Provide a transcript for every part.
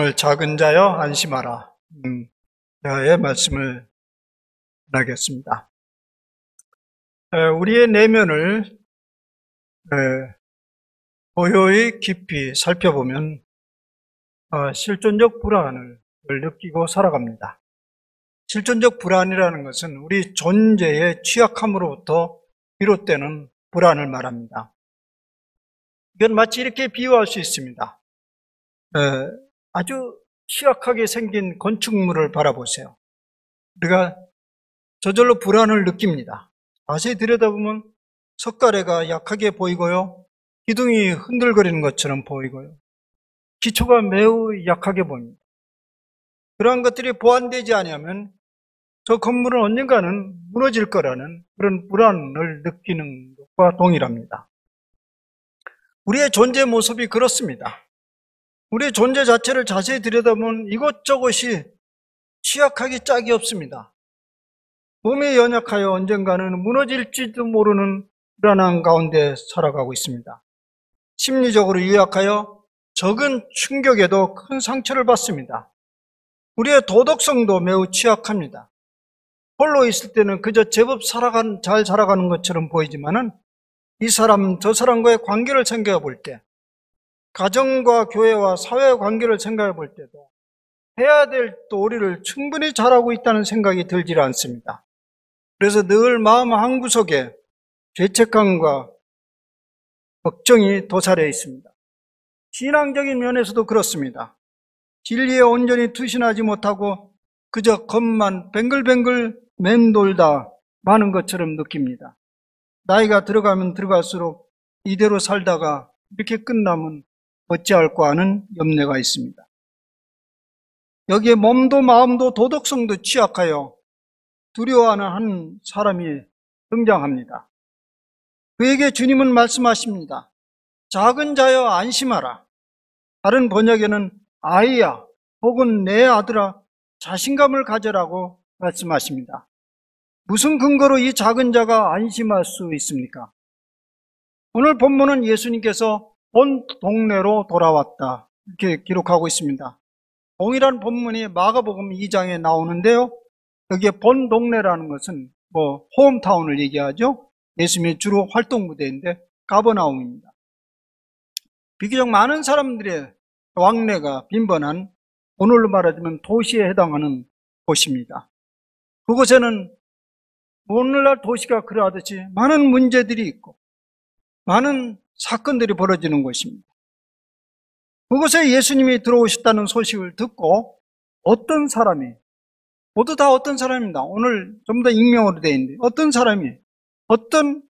오늘 작은 자여 안심하라. 의 말씀을 하겠습니다. 우리의 내면을 고요히 깊이 살펴보면 실존적 불안을 느끼고 살아갑니다. 실존적 불안이라는 것은 우리 존재의 취약함으로부터 비롯되는 불안을 말합니다. 이건 마치 이렇게 비유할 수 있습니다. 아주 취약하게 생긴 건축물을 바라보세요. 우리가 저절로 불안을 느낍니다. 자세히 들여다보면 석가래가 약하게 보이고요, 기둥이 흔들거리는 것처럼 보이고요, 기초가 매우 약하게 보입니다. 그러한 것들이 보완되지 않으면 저 건물은 언젠가는 무너질 거라는 그런 불안을 느끼는 것과 동일합니다. 우리의 존재 모습이 그렇습니다. 우리의 존재 자체를 자세히 들여다보면 이것저것이 취약하기 짝이 없습니다. 몸이 연약하여 언젠가는 무너질지도 모르는 불안한 가운데 살아가고 있습니다. 심리적으로 유약하여 적은 충격에도 큰 상처를 받습니다. 우리의 도덕성도 매우 취약합니다. 홀로 있을 때는 그저 제법 잘 살아가는 것처럼 보이지만은 이 사람 저 사람과의 관계를 생각해 볼 때, 가정과 교회와 사회의 관계를 생각해 볼 때도 해야 될 도리를 충분히 잘하고 있다는 생각이 들질 않습니다. 그래서 늘 마음 한구석에 죄책감과 걱정이 도사려 있습니다. 신앙적인 면에서도 그렇습니다. 진리에 온전히 투신하지 못하고 그저 겉만 뱅글뱅글 맴돌다 마는 것처럼 느낍니다. 나이가 들어가면 들어갈수록 이대로 살다가 이렇게 끝나면 어찌할까 하는 염려가 있습니다. 여기에 몸도 마음도 도덕성도 취약하여 두려워하는 한 사람이 등장합니다. 그에게 주님은 말씀하십니다. 작은 자여 안심하라. 다른 번역에는 아이야 혹은 내 아들아 자신감을 가져라고 말씀하십니다. 무슨 근거로 이 작은 자가 안심할 수 있습니까? 오늘 본문은 예수님께서 본 동네로 돌아왔다 이렇게 기록하고 있습니다. 동일한 본문이 마가복음 2장에 나오는데요, 여기에 본 동네라는 것은 홈타운을 얘기하죠. 예수님의 주로 활동 무대인데 가버나움입니다. 비교적 많은 사람들의 왕래가 빈번한, 오늘로 말하자면 도시에 해당하는 곳입니다. 그곳에는 오늘날 도시가 그러하듯이 많은 문제들이 있고 많은 사건들이 벌어지는 곳입니다. 그곳에 예수님이 들어오셨다는 소식을 듣고 어떤 사람이, 모두 다 어떤 사람입니다. 오늘 좀 더 익명으로 되어 있는데 어떤 사람이 어떤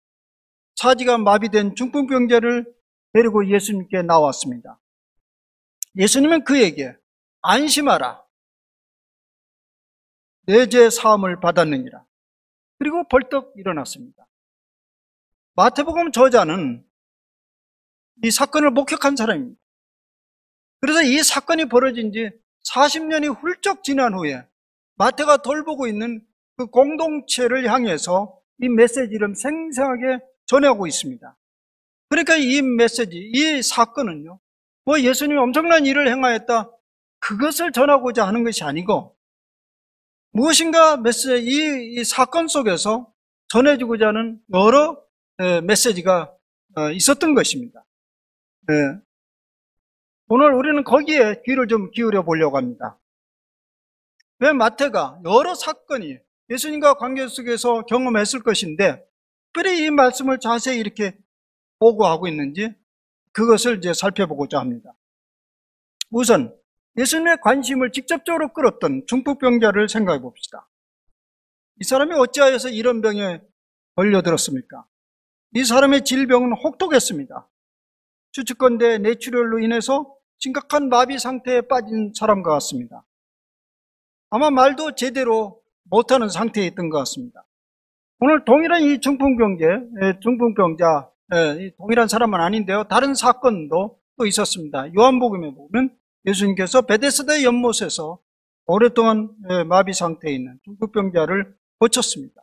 사지가 마비된 중풍병자를 데리고 예수님께 나왔습니다. 예수님은 그에게 안심하라, 내 죄 사함을 받았느니라. 그리고 벌떡 일어났습니다. 마태복음 저자는 이 사건을 목격한 사람입니다. 그래서 이 사건이 벌어진 지 40년이 훌쩍 지난 후에 마태가 돌보고 있는 그 공동체를 향해서 이 메시지를 생생하게 전하고 있습니다. 그러니까 이 메시지, 이 사건은요, 예수님이 엄청난 일을 행하였다, 그것을 전하고자 하는 것이 아니고 무엇인가 이 사건 속에서 전해주고자 하는 여러 메시지가 있었던 것입니다. 오늘 우리는 거기에 귀를 좀 기울여 보려고 합니다. 왜 마태가 여러 사건이 예수님과 관계 속에서 경험했을 것인데 특별히 이 말씀을 자세히 이렇게 보고하고 있는지 그것을 이제 살펴보고자 합니다. 우선 예수님의 관심을 직접적으로 끌었던 중풍병자를 생각해 봅시다. 이 사람이 어찌하여서 이런 병에 걸려들었습니까? 이 사람의 질병은 혹독했습니다. 추측컨대 뇌출혈로 인해서 심각한 마비 상태에 빠진 사람과 같습니다. 아마 말도 제대로 못하는 상태에 있던 것 같습니다. 오늘 동일한 이 중풍병자, 동일한 사람은 아닌데요, 다른 사건도 또 있었습니다. 요한복음에 보면 예수님께서 베데스다 연못에서 오랫동안 마비 상태에 있는 중풍병자를 고쳤습니다.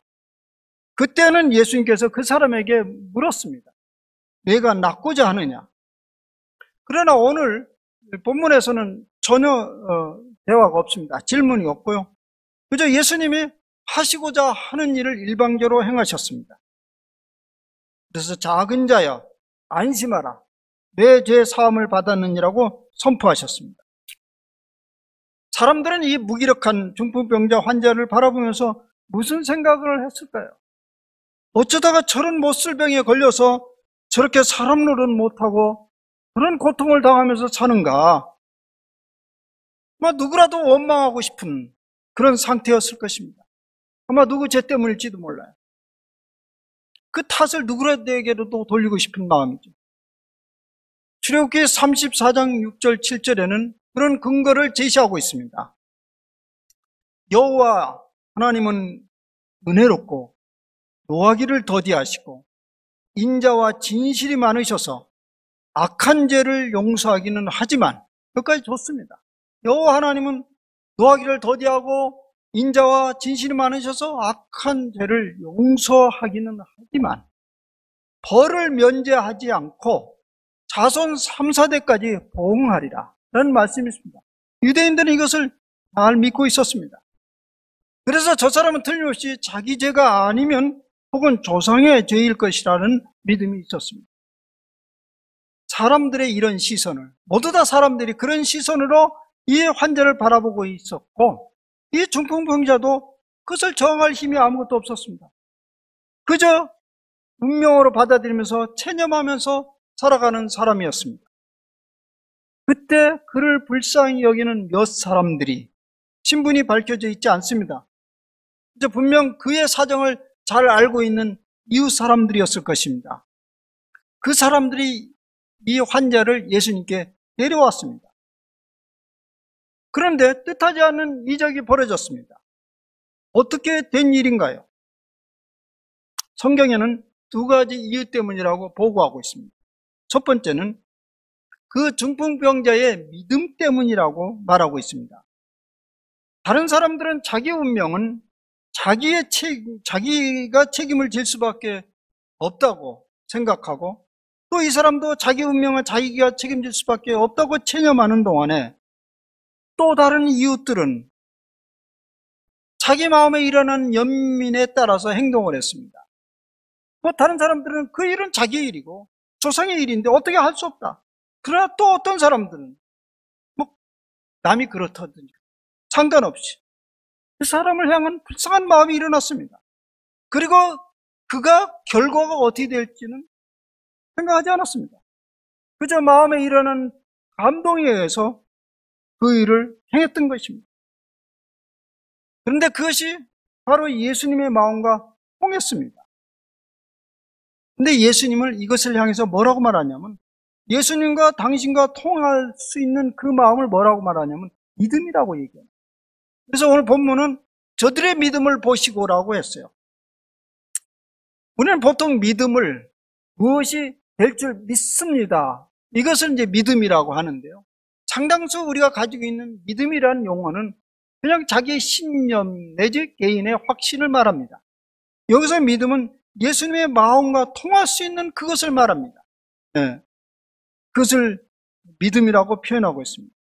그때는 예수님께서 그 사람에게 물었습니다. 내가 낫고자 하느냐? 그러나 오늘 본문에서는 전혀 대화가 없습니다. 질문이 없고요. 그저 예수님이 하시고자 하는 일을 일방적으로 행하셨습니다. 그래서 작은 자야 안심하라, 내 죄 사함을 받았느니라고 선포하셨습니다. 사람들은 이 무기력한 중풍병자 환자를 바라보면서 무슨 생각을 했을까요? 어쩌다가 저런 못술병에 걸려서 저렇게 사람 노릇 못하고 그런 고통을 당하면서 사는가? 아마 누구라도 원망하고 싶은 그런 상태였을 것입니다. 아마 누구 죄 때문일지도 몰라요. 그 탓을 누구에게로도 돌리고 싶은 마음이죠. 출애굽기 34장 6절 7절에는 그런 근거를 제시하고 있습니다. 여호와 하나님은 은혜롭고 노하기를 더디하시고 인자와 진실이 많으셔서 악한 죄를 용서하기는 하지만, 여기까지 좋습니다. 여호와 하나님은 노하기를 더디하고 인자와 진실이 많으셔서 악한 죄를 용서하기는 하지만 벌을 면제하지 않고 자손 3, 4대까지 보응하리라 라는 말씀이 있습니다. 유대인들은 이것을 잘 믿고 있었습니다. 그래서 저 사람은 틀림없이 자기 죄가 아니면 혹은 조상의 죄일 것이라는 믿음이 있었습니다. 사람들의 이런 시선을, 모두 다 사람들이 그런 시선으로 이 환자를 바라보고 있었고, 이 중풍병자도 그것을 저항할 힘이 아무것도 없었습니다. 그저 운명으로 받아들이면서 체념하면서 살아가는 사람이었습니다. 그때 그를 불쌍히 여기는 몇 사람들이 신분이 밝혀져 있지 않습니다. 이제 분명 그의 사정을 잘 알고 있는 이웃 사람들이었을 것입니다. 그 사람들이 이 환자를 예수님께 데려왔습니다. 그런데 뜻하지 않은 이적이 벌어졌습니다. 어떻게 된 일인가요? 성경에는 두 가지 이유 때문이라고 보고하고 있습니다. 첫 번째는 그 중풍병자의 믿음 때문이라고 말하고 있습니다. 다른 사람들은 자기 운명은 자기가 책임을 질 수밖에 없다고 생각하고, 또 이 사람도 자기 운명은 자기가 책임질 수밖에 없다고 체념하는 동안에 또 다른 이웃들은 자기 마음에 일어난 연민에 따라서 행동을 했습니다. 다른 사람들은 그 일은 자기 일이고 조상의 일인데 어떻게 할 수 없다. 그러나 또 어떤 사람들은 남이 그렇다든지 상관없이 그 사람을 향한 불쌍한 마음이 일어났습니다. 그리고 그가 결과가 어떻게 될지는 생각하지 않았습니다. 그저 마음에 일어난 감동에 의해서 그 일을 행했던 것입니다. 그런데 그것이 바로 예수님의 마음과 통했습니다. 근데 예수님을 이것을 향해서 뭐라고 말하냐면, 예수님과 당신과 통할 수 있는 그 마음을 뭐라고 말하냐면 믿음이라고 얘기해요. 그래서 오늘 본문은 저들의 믿음을 보시고라고 했어요. 우리는 보통 믿음을 무엇이 될 줄 믿습니다, 이것을 이제 믿음이라고 하는데요. 상당수 우리가 가지고 있는 믿음이라는 용어는 그냥 자기의 신념 내지 개인의 확신을 말합니다. 여기서 믿음은 예수님의 마음과 통할 수 있는 그것을 말합니다. 네. 그것을 믿음이라고 표현하고 있습니다.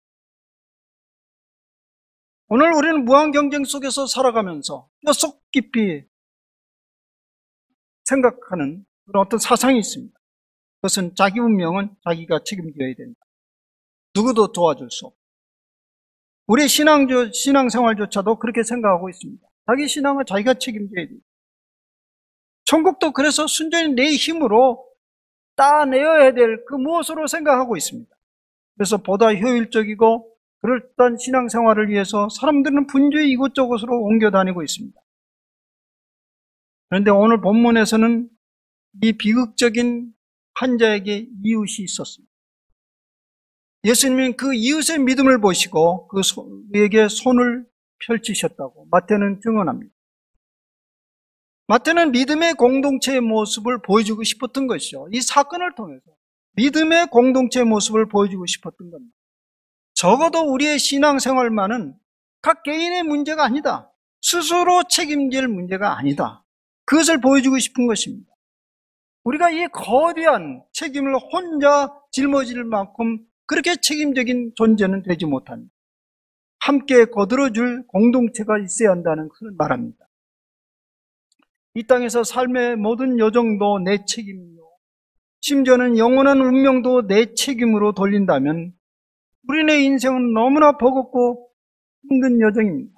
오늘 우리는 무한 경쟁 속에서 살아가면서 속 깊이 생각하는 그런 어떤 사상이 있습니다. 그것은 자기 운명은 자기가 책임져야 된다. 누구도 도와줄 수 없다. 우리의 신앙생활조차도 그렇게 생각하고 있습니다. 자기 신앙은 자기가 책임져야 된다. 천국도 그래서 순전히 내 힘으로 따내어야 될 그 무엇으로 생각하고 있습니다. 그래서 보다 효율적이고 그럴듯한 신앙생활을 위해서 사람들은 분주히 이곳저곳으로 옮겨 다니고 있습니다. 그런데 오늘 본문에서는 이 비극적인 환자에게 이웃이 있었습니다. 예수님은 그 이웃의 믿음을 보시고 그에게 손을 펼치셨다고 마태는 증언합니다. 마태는 믿음의 공동체의 모습을 보여주고 싶었던 것이죠. 이 사건을 통해서 믿음의 공동체의 모습을 보여주고 싶었던 겁니다. 적어도 우리의 신앙생활만은 각 개인의 문제가 아니다. 스스로 책임질 문제가 아니다. 그것을 보여주고 싶은 것입니다. 우리가 이 거대한 책임을 혼자 짊어질 만큼 그렇게 책임적인 존재는 되지 못합니다. 함께 거들어줄 공동체가 있어야 한다는 것을 말합니다. 이 땅에서 삶의 모든 여정도 내 책임이요, 심지어는 영원한 운명도 내 책임으로 돌린다면 우리네 인생은 너무나 버겁고 힘든 여정입니다.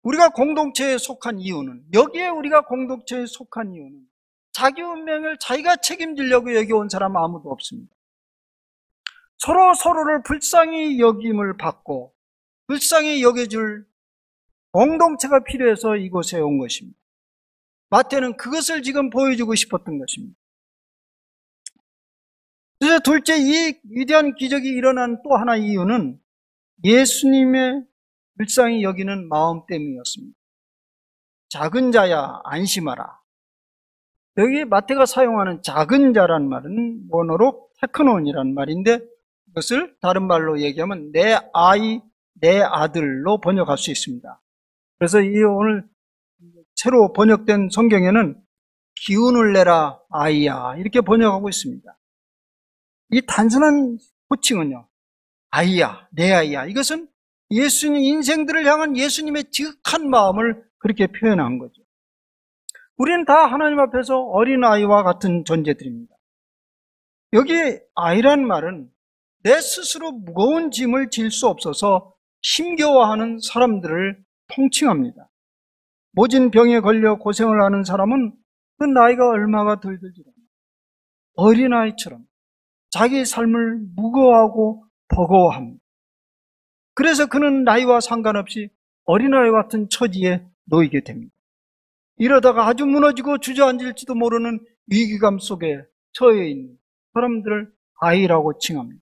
우리가 공동체에 속한 이유는, 여기에 우리가 공동체에 속한 이유는 자기 운명을 자기가 책임지려고 여기 온 사람 아무도 없습니다. 서로 서로를 불쌍히 여김을 받고 불쌍히 여겨줄 공동체가 필요해서 이곳에 온 것입니다. 마태는 그것을 지금 보여주고 싶었던 것입니다. 그래서 둘째, 이 위대한 기적이 일어난 또 하나의 이유는 예수님의 불쌍히 여기는 마음 때문이었습니다. 작은 자야 안심하라. 여기 마태가 사용하는 작은 자란 말은 원어로 테크논이란 말인데, 이것을 다른 말로 얘기하면 내 아이, 내 아들로 번역할 수 있습니다. 그래서 이 오늘 새로 번역된 성경에는 기운을 내라 아이야 이렇게 번역하고 있습니다. 이 단순한 호칭은요, 아이야, 내 아이야, 이것은 예수님 인생들을 향한 예수님의 지극한 마음을 그렇게 표현한 거죠. 우리는 다 하나님 앞에서 어린아이와 같은 존재들입니다. 여기 아이란 말은 내 스스로 무거운 짐을 질 수 없어서 힘겨워하는 사람들을 통칭합니다. 모진 병에 걸려 고생을 하는 사람은 그 나이가 얼마가 덜 들지도 어린아이처럼 자기 삶을 무거워하고 버거워합니다. 그래서 그는 나이와 상관없이 어린아이 같은 처지에 놓이게 됩니다. 이러다가 아주 무너지고 주저앉을지도 모르는 위기감 속에 처해 있는 사람들을 아이라고 칭합니다.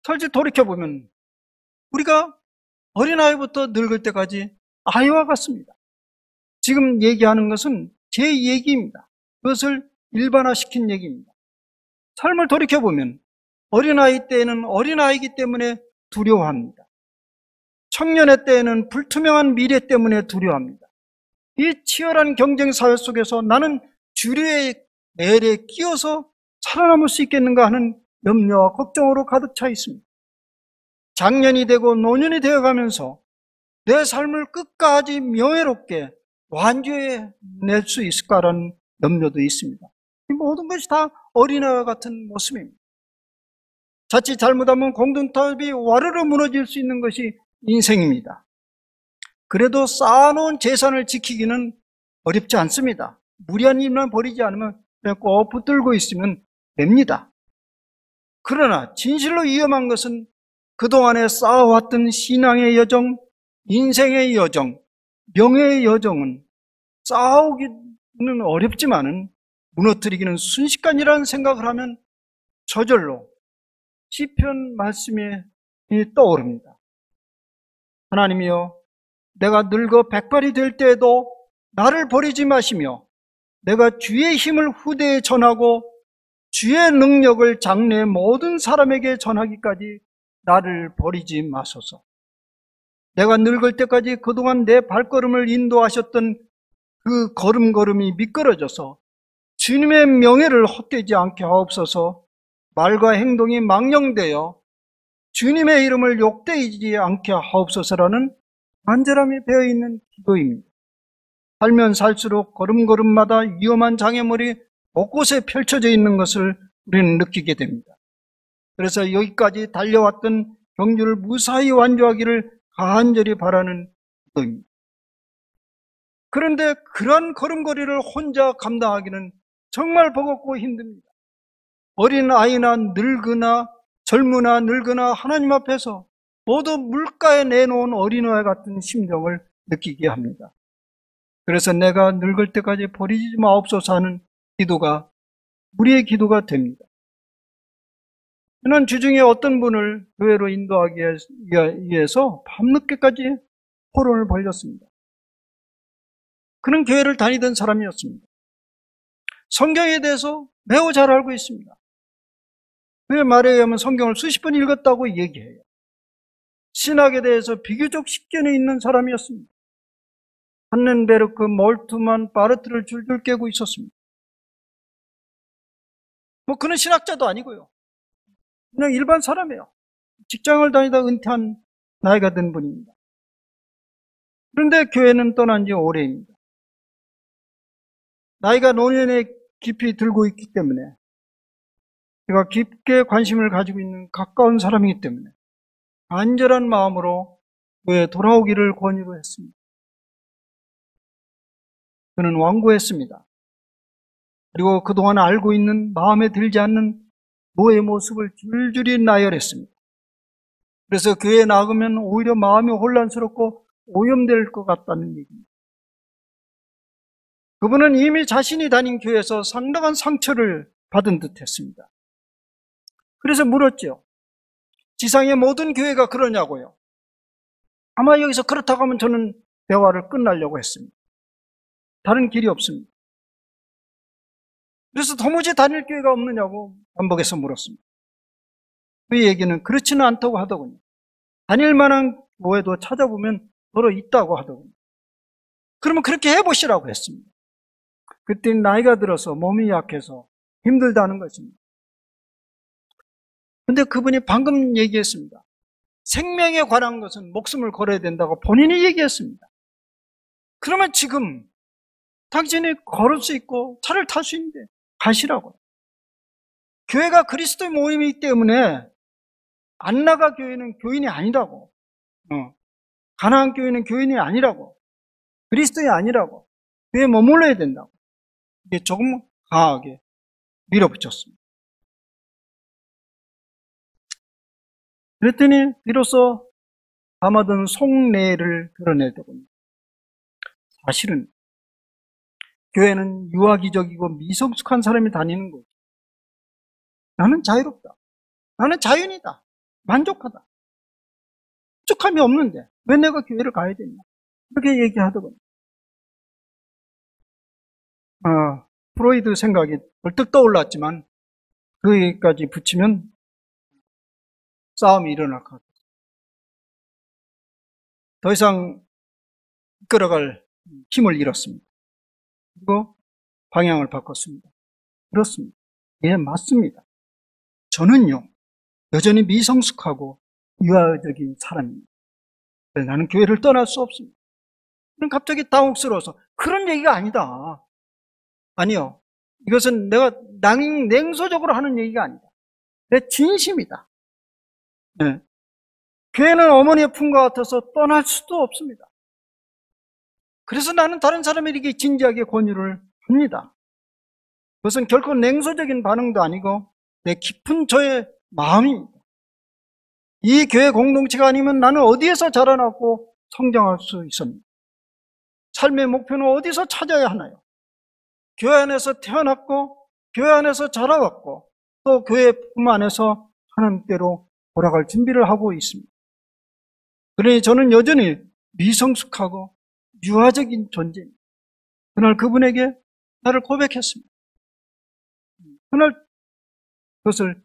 솔직히 돌이켜보면 우리가 어린아이부터 늙을 때까지 아이와 같습니다. 지금 얘기하는 것은 제 얘기입니다. 그것을 일반화시킨 얘기입니다. 삶을 돌이켜보면 어린아이 때에는 어린아이이기 때문에 두려워합니다. 청년의 때에는 불투명한 미래 때문에 두려워합니다. 이 치열한 경쟁사회 속에서 나는 주류의 멜에 끼어서 살아남을 수 있겠는가 하는 염려와 걱정으로 가득 차 있습니다. 장년이 되고 노년이 되어가면서 내 삶을 끝까지 명예롭게 완주해낼 수 있을까라는 염려도 있습니다. 이 모든 것이 다 어린아이와 같은 모습입니다. 자칫 잘못하면 공동탑이 와르르 무너질 수 있는 것이 인생입니다. 그래도 쌓아놓은 재산을 지키기는 어렵지 않습니다. 무리한 일만 버리지 않으면 그냥 꼭 붙들고 있으면 됩니다. 그러나 진실로 위험한 것은 그동안에 쌓아왔던 신앙의 여정, 인생의 여정, 명예의 여정은 쌓아오기는 어렵지만은 무너뜨리기는 순식간이라는 생각을 하면 저절로 시편 말씀이 떠오릅니다. 하나님이여, 내가 늙어 백발이 될 때에도 나를 버리지 마시며 내가 주의 힘을 후대에 전하고 주의 능력을 장래 모든 사람에게 전하기까지 나를 버리지 마소서. 내가 늙을 때까지 그동안 내 발걸음을 인도하셨던 그 걸음걸음이 미끄러져서 주님의 명예를 헛되지 않게 하옵소서. 말과 행동이 망령되어 주님의 이름을 욕되이지 않게 하옵소서라는 간절함이 배어있는 기도입니다. 살면 살수록 걸음걸음마다 위험한 장애물이 곳곳에 펼쳐져 있는 것을 우리는 느끼게 됩니다. 그래서 여기까지 달려왔던 경주를 무사히 완주하기를 간절히 바라는 기도입니다. 그런데 그런 걸음걸이를 혼자 감당하기는 정말 버겁고 힘듭니다. 어린 아이나 늙으나 젊으나 늙으나 하나님 앞에서 모두 물가에 내놓은 어린아이 같은 심정을 느끼게 합니다. 그래서 내가 늙을 때까지 버리지 마옵소서 하는 기도가 우리의 기도가 됩니다. 저는 주중에 어떤 분을 교회로 인도하기 위해서 밤늦게까지 토론을 벌였습니다. 그는 교회를 다니던 사람이었습니다. 성경에 대해서 매우 잘 알고 있습니다. 그의 말에 의하면 성경을 수십 번 읽었다고 얘기해요. 신학에 대해서 비교적 식견이 있는 사람이었습니다. 한넨베르크, 몰트만, 바르트를 줄줄 깨고 있었습니다. 뭐 그런 신학자도 아니고요. 그냥 일반 사람이에요. 직장을 다니다 은퇴한 나이가 든 분입니다. 그런데 교회는 떠난 지 오래입니다. 나이가 노년에 깊이 들고 있기 때문에, 제가 깊게 관심을 가지고 있는 가까운 사람이기 때문에 간절한 마음으로 교회에 돌아오기를 권유를 했습니다. 그는 완고했습니다. 그리고 그동안 알고 있는 마음에 들지 않는 노예의 모습을 줄줄이 나열했습니다. 그래서 교회에 나가면 오히려 마음이 혼란스럽고 오염될 것 같다는 얘기입니다. 그분은 이미 자신이 다닌 교회에서 상당한 상처를 받은 듯 했습니다. 그래서 물었죠. 지상의 모든 교회가 그러냐고요. 아마 여기서 그렇다고 하면 저는 대화를 끝내려고 했습니다. 다른 길이 없습니다. 그래서 도무지 다닐 교회가 없느냐고 반복해서 물었습니다. 그 얘기는 그렇지는 않다고 하더군요. 다닐 만한 교회도 찾아보면 더러 있다고 하더군요. 그러면 그렇게 해보시라고 했습니다. 그때 나이가 들어서 몸이 약해서 힘들다는 것입니다. 근데 그분이 방금 얘기했습니다. 생명에 관한 것은 목숨을 걸어야 된다고 본인이 얘기했습니다. 그러면 지금 당신이 걸을 수 있고 차를 탈 수 있는데 가시라고요. 교회가 그리스도의 모임이기 때문에 안나가 교회는 교인이 아니라고, 가나안 교회는 교인이 아니라고, 그리스도의 아니라고, 교회에 머물러야 된다고, 이게 조금 강하게 밀어붙였습니다. 그랬더니 비로소 담아둔 속내를 드러내더군요. 사실은 교회는 유아기적이고 미성숙한 사람이 다니는 거죠. 나는 자유롭다. 나는 자연이다. 만족하다. 부족함이 없는데 왜 내가 교회를 가야 되냐. 그렇게 얘기하더군요. 프로이드 생각이 벌떡 떠올랐지만 그 얘기까지 붙이면 싸움이 일어날 것 같아요. 더 이상 이끌어갈 힘을 잃었습니다. 그리고 방향을 바꿨습니다. 그렇습니다. 예, 맞습니다. 저는요, 여전히 미성숙하고 유아적인 사람입니다. 그래서 나는 교회를 떠날 수 없습니다. 그럼 갑자기 당혹스러워서 그런 얘기가 아니다. 아니요. 이것은 내가 냉소적으로 하는 얘기가 아니다. 내 진심이다. 네. 교회는 어머니의 품과 같아서 떠날 수도 없습니다. 그래서 나는 다른 사람에게 진지하게 권유를 합니다. 그것은 결코 냉소적인 반응도 아니고 내 깊은 저의 마음입니다. 이 교회 공동체가 아니면 나는 어디에서 자라나고 성장할 수 있습니까? 삶의 목표는 어디서 찾아야 하나요? 교회 안에서 태어났고 교회 안에서 자라왔고 또 교회 품 안에서 하나님께로 돌아갈 준비를 하고 있습니다. 그러니 저는 여전히 미성숙하고 유아적인 존재입니다. 그날 그분에게 나를 고백했습니다. 그날 그것을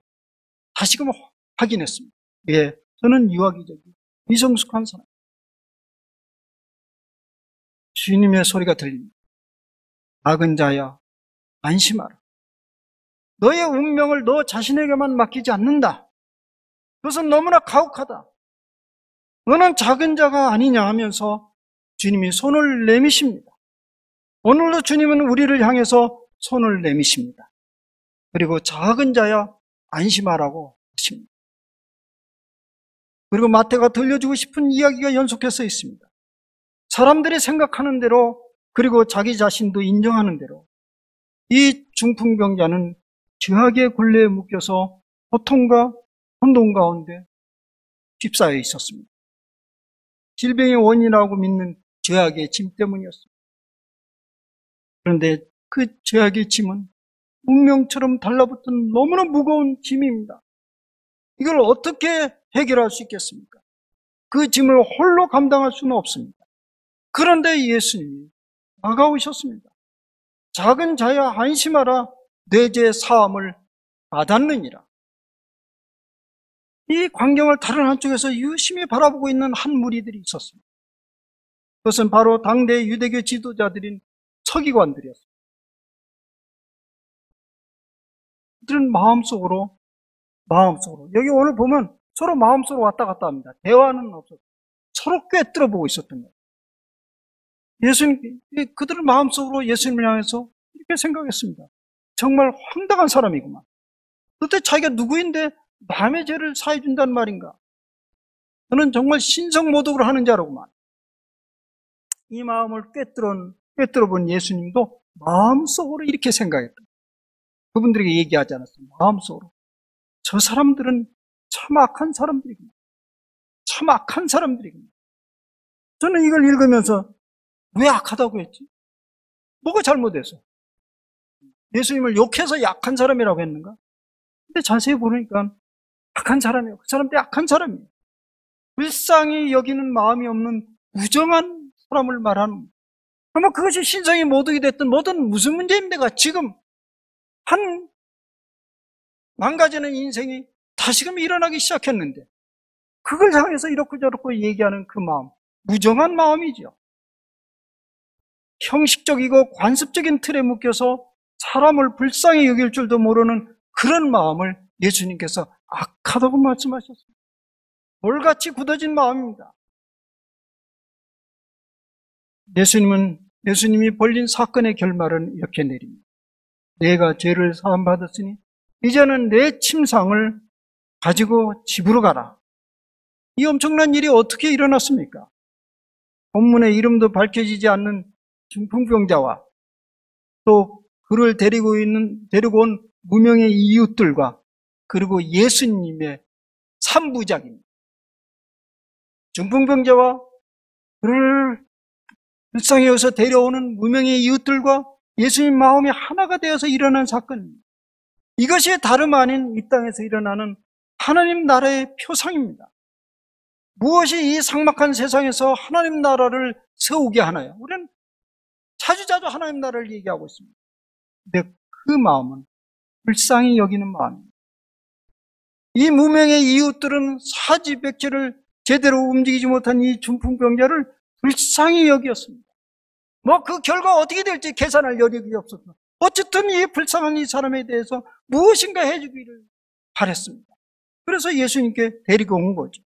다시금 확인했습니다. 예, 저는 유아기적인 미성숙한 사람. 주님의 소리가 들립니다. 악은 자야, 안심하라. 너의 운명을 너 자신에게만 맡기지 않는다. 그것은 너무나 가혹하다. 너는 작은 자가 아니냐 하면서 주님이 손을 내미십니다. 오늘도 주님은 우리를 향해서 손을 내미십니다. 그리고 작은 자야 안심하라고 하십니다. 그리고 마태가 들려주고 싶은 이야기가 연속해서 있습니다. 사람들이 생각하는 대로 그리고 자기 자신도 인정하는 대로 이 중풍병자는 죄악의 굴레에 묶여서 고통과 혼돈 가운데 휩싸여 있었습니다. 질병의 원인이라고 믿는 죄악의 짐 때문이었습니다. 그런데 그 죄악의 짐은 운명처럼 달라붙은 너무나 무거운 짐입니다. 이걸 어떻게 해결할 수 있겠습니까? 그 짐을 홀로 감당할 수는 없습니다. 그런데 예수님이 다가오셨습니다. 작은 자야 안심하라, 내 죄 사함을 받았느니라. 이 광경을 다른 한쪽에서 유심히 바라보고 있는 한 무리들이 있었습니다. 그것은 바로 당대 유대교 지도자들인 서기관들이었습니다. 그들은 마음속으로 여기 오늘 보면 서로 마음속으로 왔다 갔다 합니다. 대화는 없었어요. 서로 꿰뚫어 보고 있었던 거예요. 그들은 마음속으로 예수님을 향해서 이렇게 생각했습니다. 정말 황당한 사람이구만. 도대체 자기가 누구인데 남의 죄를 사해 준다는 말인가? 저는 정말 신성모독을 하는 자로구만. 이 마음을 꿰뚫어 본 예수님도 마음속으로 이렇게 생각했다. 그분들에게 얘기하지 않았어요. 마음속으로. 저 사람들은 참 악한 사람들이구나. 참 악한 사람들이구나. 저는 이걸 읽으면서 왜 악하다고 했지? 뭐가 잘못해서? 예수님을 욕해서 약한 사람이라고 했는가? 근데 자세히 보니까 악한 사람이에요. 그 사람들이 악한 사람이에요. 불쌍히 여기는 마음이 없는 무정한 사람을 말하는. 그러면 그것이 신성의 모독이 됐든 뭐든 무슨 문제입니까? 지금 한 망가지는 인생이 다시금 일어나기 시작했는데 그걸 향해서 이렇고 저렇고 얘기하는 그 마음, 무정한 마음이죠. 형식적이고 관습적인 틀에 묶여서 사람을 불쌍히 여길 줄도 모르는 그런 마음을 예수님께서 악하다고 말씀하셨습니다. 돌같이 굳어진 마음입니다. 예수님이 벌린 사건의 결말은 이렇게 내립니다. 내가 죄를 사함받았으니 이제는 내 침상을 가지고 집으로 가라. 이 엄청난 일이 어떻게 일어났습니까? 본문의 이름도 밝혀지지 않는 중풍병자와 또 그를 데리고 온 무명의 이웃들과 그리고 예수님의 3부작입니다. 중풍병자와 그를 불쌍히 여기서 데려오는 무명의 이웃들과 예수님 마음이 하나가 되어서 일어난 사건입니다. 이것이 다름 아닌 이 땅에서 일어나는 하나님 나라의 표상입니다. 무엇이 이 삭막한 세상에서 하나님 나라를 세우게 하나요? 우리는 자주자주 하나님 나라를 얘기하고 있습니다. 근데 그 마음은 불쌍히 여기는 마음입니다. 이 무명의 이웃들은 사지백제를 제대로 움직이지 못한 이 중풍병자를 불쌍히 여기었습니다. 그 결과 어떻게 될지 계산할 여력이 없었다. 어쨌든 이 불쌍한 이 사람에 대해서 무엇인가 해주기를 바랬습니다. 그래서 예수님께 데리고 온 거죠.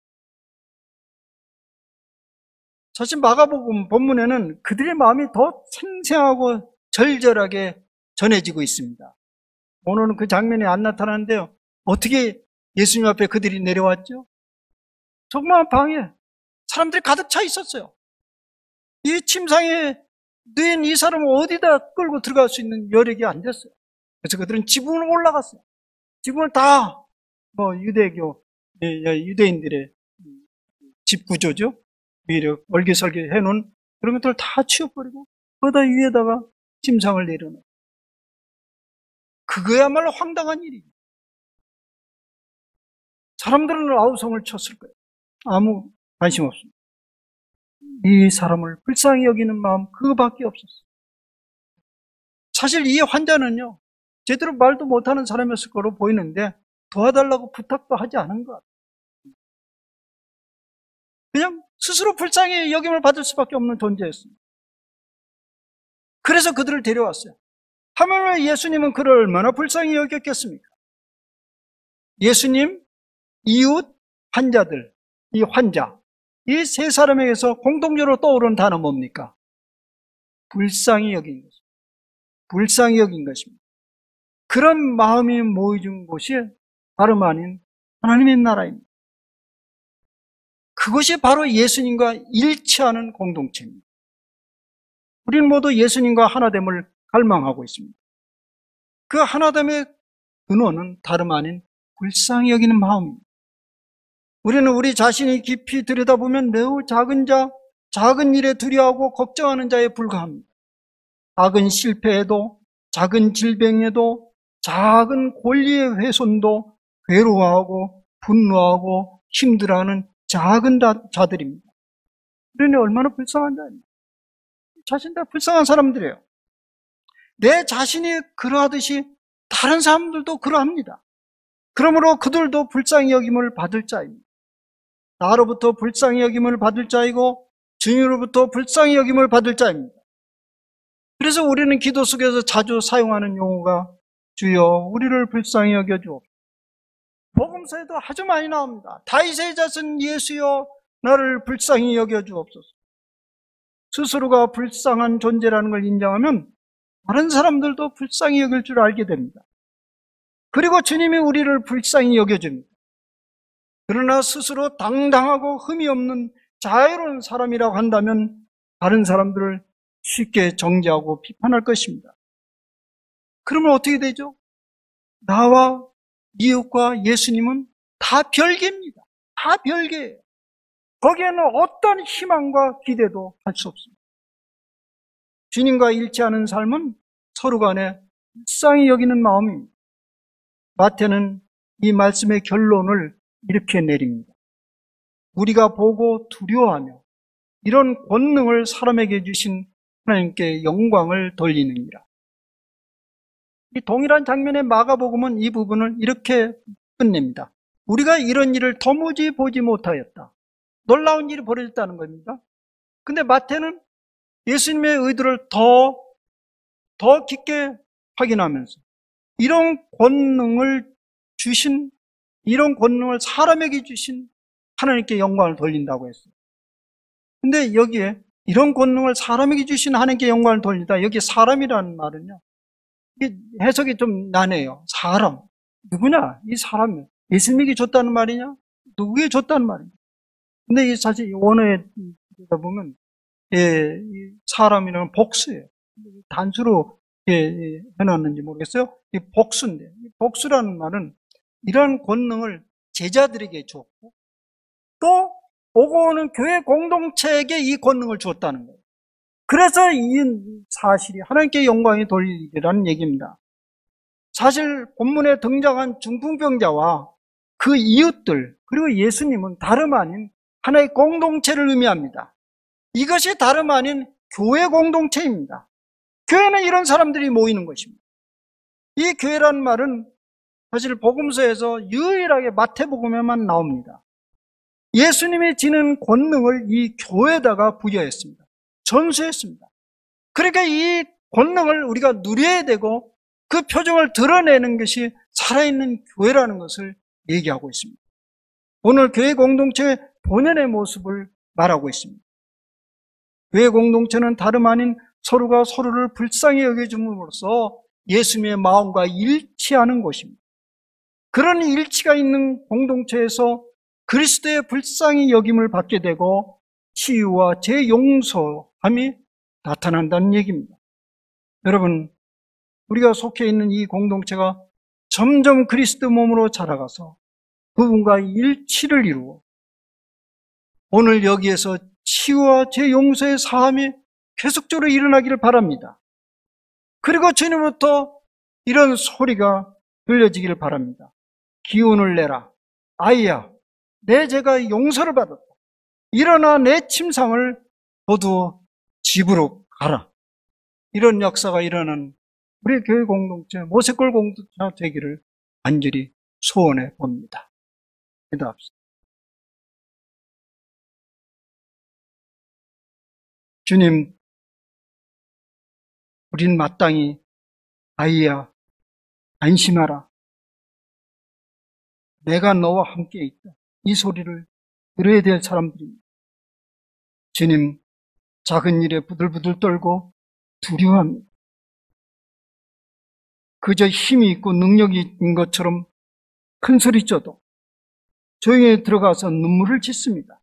사실 마가복음 본문에는 그들의 마음이 더 생생하고 절절하게 전해지고 있습니다. 오늘은 그 장면이 안 나타나는데요. 어떻게 예수님 앞에 그들이 내려왔죠? 조그마한 방에 사람들이 가득 차 있었어요. 이 침상에 누인 이 사람을 어디다 끌고 들어갈 수 있는 여력이 안 됐어요. 그래서 그들은 지붕으로 올라갔어요. 지붕을 다 유대인들의 집 구조죠. 위로 얼기설기 해놓은 그런 것들을 다 치워버리고 거기다 위에다가 침상을 내려놓고 그거야말로 황당한 일이에요. 사람들은 아우성을 쳤을 거예요. 아무 관심 없습니다. 이 사람을 불쌍히 여기는 마음 그거밖에 없었어요. 사실 이 환자는요 제대로 말도 못하는 사람이었을 거로 보이는데 도와달라고 부탁도 하지 않은 것 같아요. 그냥 스스로 불쌍히 여김을 받을 수밖에 없는 존재였습니다. 그래서 그들을 데려왔어요. 하물며 예수님은 그를 얼마나 불쌍히 여겼겠습니까? 예수님, 이웃, 환자들, 이 환자, 이 세 사람에게서 공통적으로 떠오르는 단어 뭡니까? 불쌍히 여긴 것입니다. 불쌍히 여긴 것입니다. 그런 마음이 모여준 곳이 다름 아닌 하나님의 나라입니다. 그것이 바로 예수님과 일치하는 공동체입니다. 우리는 모두 예수님과 하나됨을 갈망하고 있습니다. 그 하나됨의 근원은 다름 아닌 불쌍히 여기는 마음입니다. 우리는 우리 자신이 깊이 들여다보면 매우 작은 일에 두려워하고 걱정하는 자에 불과합니다. 작은 실패에도, 작은 질병에도, 작은 권리의 훼손도 괴로워하고 분노하고 힘들어하는 작은 자들입니다. 우리는 얼마나 불쌍한 자입니까? 자신 다 불쌍한 사람들이에요. 내 자신이 그러하듯이 다른 사람들도 그러합니다. 그러므로 그들도 불쌍히 여김을 받을 자입니다. 나로부터 불쌍히 여김을 받을 자이고 주님으로부터 불쌍히 여김을 받을 자입니다. 그래서 우리는 기도 속에서 자주 사용하는 용어가 주여 우리를 불쌍히 여겨주옵소서. 복음서에도 아주 많이 나옵니다. 다윗의 자손 예수여 나를 불쌍히 여겨주옵소서. 스스로가 불쌍한 존재라는 걸 인정하면 다른 사람들도 불쌍히 여길 줄 알게 됩니다. 그리고 주님이 우리를 불쌍히 여겨줍니다. 그러나 스스로 당당하고 흠이 없는 자유로운 사람이라고 한다면 다른 사람들을 쉽게 정죄하고 비판할 것입니다. 그러면 어떻게 되죠? 나와 이웃과 예수님은 다 별개입니다. 다 별개예요. 거기에는 어떤 희망과 기대도 할 수 없습니다. 주님과 일치하는 삶은 서로 간에 불쌍히 여기는 마음입니다. 마태는 이 말씀의 결론을 이렇게 내립니다. 우리가 보고 두려워하며 이런 권능을 사람에게 주신 하나님께 영광을 돌리느니라. 이 동일한 장면의 마가복음은 이 부분을 이렇게 끝냅니다. 우리가 이런 일을 도무지 보지 못하였다. 놀라운 일이 벌어졌다는 겁니다. 근데 마태는 예수님의 의도를 더 깊게 확인하면서 이런 권능을 사람에게 주신 하나님께 영광을 돌린다고 했어요. 근데 여기에 이런 권능을 사람에게 주신 하나님께 영광을 돌린다. 여기 사람이라는 말은요, 해석이 좀 나네요. 사람. 누구냐? 이 사람이 예수님에게 줬다는 말이냐? 누구에게 줬다는 말이냐? 근데 사실 원어에 보면 이 사람이라는 복수예요. 단수로 해놨는지 모르겠어요. 이 복수인데, 이 복수라는 말은 이런 권능을 제자들에게 줬고 또 오고 오는 교회 공동체에게 이 권능을 주었다는 거예요. 그래서 이 사실이 하나님께 영광이 돌리리라는 얘기입니다. 사실 본문에 등장한 중풍병자와 그 이웃들 그리고 예수님은 다름 아닌 하나의 공동체를 의미합니다. 이것이 다름 아닌 교회 공동체입니다. 교회는 이런 사람들이 모이는 것입니다. 이 교회라는 말은 사실 복음서에서 유일하게 마태복음에만 나옵니다. 예수님이 지닌 권능을 이 교회에다가 부여했습니다. 전수했습니다. 그러니까 이 권능을 우리가 누려야 되고 그 표정을 드러내는 것이 살아있는 교회라는 것을 얘기하고 있습니다. 오늘 교회 공동체의 본연의 모습을 말하고 있습니다. 교회 공동체는 다름 아닌 서로가 서로를 불쌍히 여겨줌으로써 예수님의 마음과 일치하는 곳입니다. 그런 일치가 있는 공동체에서 그리스도의 불쌍히 여김을 받게 되고 치유와 재용서함이 나타난다는 얘기입니다. 여러분, 우리가 속해 있는 이 공동체가 점점 그리스도 몸으로 자라가서 그분과 일치를 이루어 오늘 여기에서 치유와 재용서의 사함이 계속적으로 일어나기를 바랍니다. 그리고 주님부터 이런 소리가 들려지기를 바랍니다. 기운을 내라. 아이야, 내 죄가 용서를 받았다. 일어나 내 침상을 모두 집으로 가라. 이런 역사가 일어나는 우리 교회 공동체, 모세골 공동체 되기를 간절히 소원해 봅니다. 기도합시다. 주님, 우린 마땅히 아이야, 안심하라. 내가 너와 함께 있다. 이 소리를 들어야 될 사람들입니다. 주님, 작은 일에 부들부들 떨고 두려워합니다. 그저 힘이 있고 능력이 있는 것처럼 큰 소리 쳐도 조용히 들어가서 눈물을 짓습니다.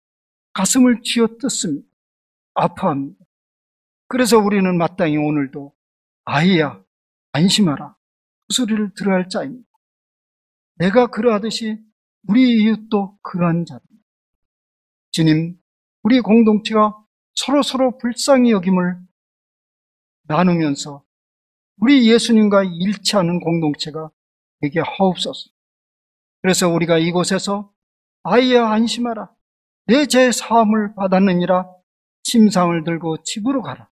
가슴을 쥐어뜯습니다. 아파합니다. 그래서 우리는 마땅히 오늘도 아이야, 안심하라. 그 소리를 들어야 할 자입니다. 내가 그러하듯이 우리 이웃도 그러한 자입니다. 주님, 우리 공동체가 서로 불쌍히 여김을 나누면서 우리 예수님과 일치하는 공동체가 되게 하옵소서. 그래서 우리가 이곳에서 아이야 안심하라. 내 죄 사함을 받았느니라. 침상을 들고 집으로 가라.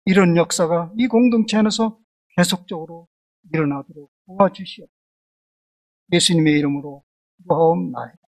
이런 역사가 이 공동체 안에서 계속적으로 일어나도록 도와주시옵소서. 예수님의 이름으로 기도하옵나이다.